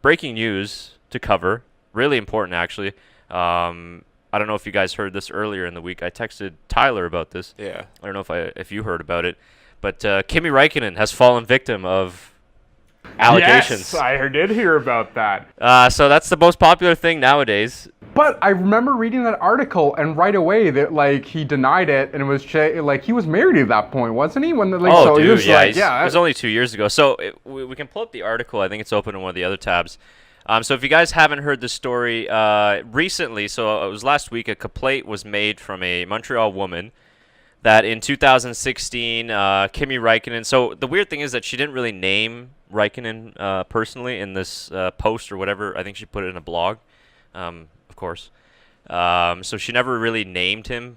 breaking news to cover. Really important, actually. I don't know if you guys heard this earlier in the week. I texted Tyler about this. Yeah. I don't know if you heard about it, but Kimi Räikkönen has fallen victim of allegations. Yes, I did hear about that. So that's the most popular thing nowadays. But I remember reading that article, and right away that like he denied it, and it was like he was married at that point, wasn't he? When the, like, so dude, he was yeah, like, it was only 2 years ago. So we can pull up the article. I think it's open in one of the other tabs. So if you guys haven't heard the story, recently, so it was last week, a complaint was made from a Montreal woman that in 2016, Kimi Räikkönen. So the weird thing is that she didn't really name Räikkönen personally in this post or whatever. I think she put it in a blog, of course. So she never really named him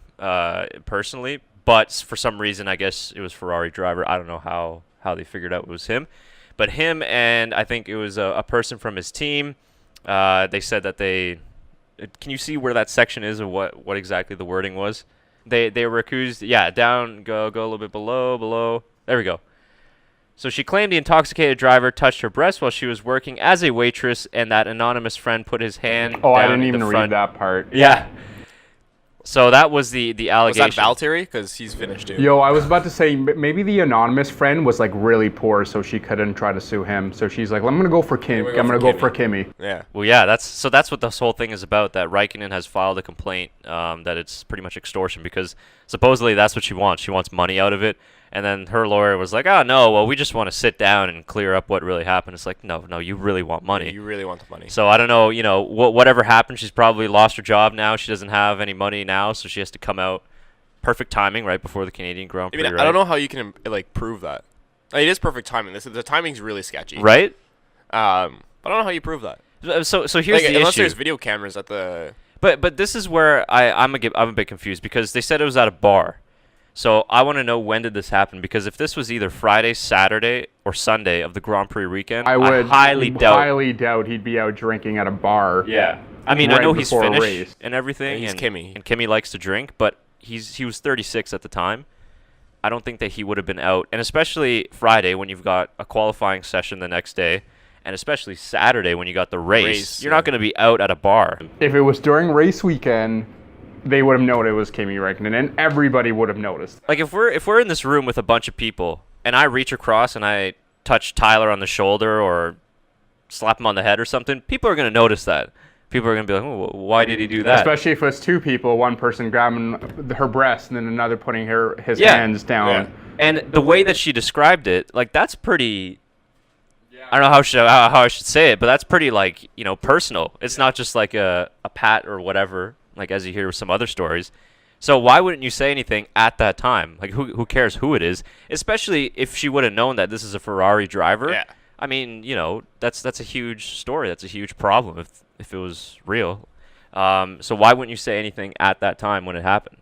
personally, but for some reason, I guess it was Ferrari driver. I don't know how they figured out it was him. But him and I think it was a person from his team, they said that they... Can you see where that section is of what exactly the wording was? They were accused... Yeah, down, go a little bit below. There we go. So she claimed the intoxicated driver touched her breast while she was working as a waitress, and that anonymous friend put his hand oh, down I didn't in even the read front. that part. Yeah. So that was the allegation. Was that Valtteri? Because he's finished, dude. Yo, I was about to say maybe the anonymous friend was like really poor, so she couldn't try to sue him. So she's like, I'm gonna go for Kim. I'm gonna go for Kimi. Yeah. Well, yeah, that's what this whole thing is about. That Räikkönen has filed a complaint that it's pretty much extortion because supposedly that's what she wants. She wants money out of it. And then her lawyer was like, oh, no, well, we just want to sit down and clear up what really happened. It's like, no, you really want money. Yeah, you really want the money. So I don't know, whatever happened, she's probably lost her job now. She doesn't have any money now, so she has to come out. Perfect timing right before the Canadian Grand Prix, I mean, right? I don't know how you can, like, prove that. Like, it is perfect timing. The timing's really sketchy. Right? But I don't know how you prove that. So here's Like, the unless issue. there's video cameras at the... But this is where I'm a bit confused because they said it was at a bar. So I want to know, when did this happen? Because if this was either Friday, Saturday, or Sunday of the Grand Prix weekend, I would highly doubt he'd be out drinking at a bar. Yeah. I mean, right I know he's before a finished race. and everything. And he's Kimi. And Kimi likes to drink, but he was 36 at the time. I don't think that he would have been out. And especially Friday when you've got a qualifying session the next day. And especially Saturday when you got the race. You're not going to be out at a bar. If it was during race weekend, they would have known it was Kimi Räikkönen, and everybody would have noticed. Like if we're in this room with a bunch of people, and I reach across and I touch Tyler on the shoulder or slap him on the head or something, people are going to notice that. People are going to be like, oh, why did he do that? Especially if it's two people, one person grabbing her breast and then another putting his hands down. Yeah. And the way that she described it, like that's pretty... I don't know how I should say it, but that's pretty like, personal. It's not just like a pat or whatever, like as you hear with some other stories. So why wouldn't you say anything at that time? Like who cares who it is? Especially if she would have known that this is a Ferrari driver. Yeah. I mean, that's a huge story. That's a huge problem if it was real. So why wouldn't you say anything at that time when it happened?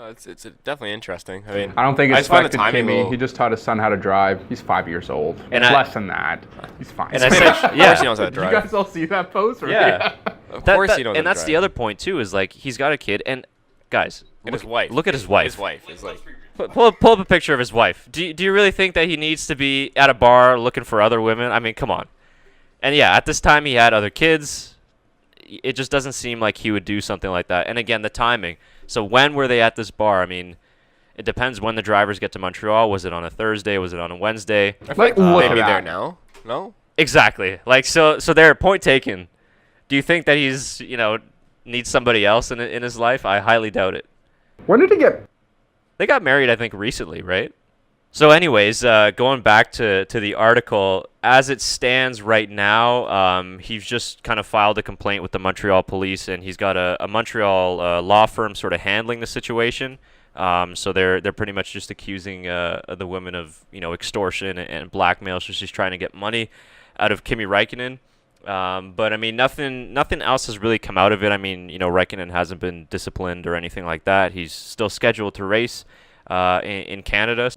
It's definitely interesting. I mean, I don't think I it's just find the affected timing Kimi. a little- He just taught his son how to drive. He's 5 years old. And It's I- less than that. He's fine. And I said, Of course yeah. he knows how to Did you drive. guys all see that post? Or- Yeah. Of course he knows how and to that's drive. the other point too. Is like he's got a kid, and guys, And his wife. Look at his wife. His wife is like... Pull up a picture of his wife. Do you really think that he needs to be at a bar looking for other women? I mean, come on. And yeah, at this time he had other kids. It just doesn't seem like he would do something like that. And again, the timing. So when were they at this bar? I mean, it depends when the drivers get to Montreal. Was it on a Thursday? Was it on a Wednesday? I feel like Look they'd at be there that. now. No? Exactly. Like so there. Point taken. Do you think that he's needs somebody else in his life? I highly doubt it. When did he get... They got married, I think, recently, right? So anyways, going back to the article, as it stands right now, he's just kind of filed a complaint with the Montreal police, and he's got a Montreal law firm sort of handling the situation. So they're pretty much just accusing the women of extortion and blackmail. So she's trying to get money out of Kimi Räikkönen. But I mean, nothing else has really come out of it. I mean, Räikkönen hasn't been disciplined or anything like that. He's still scheduled to race in Canada.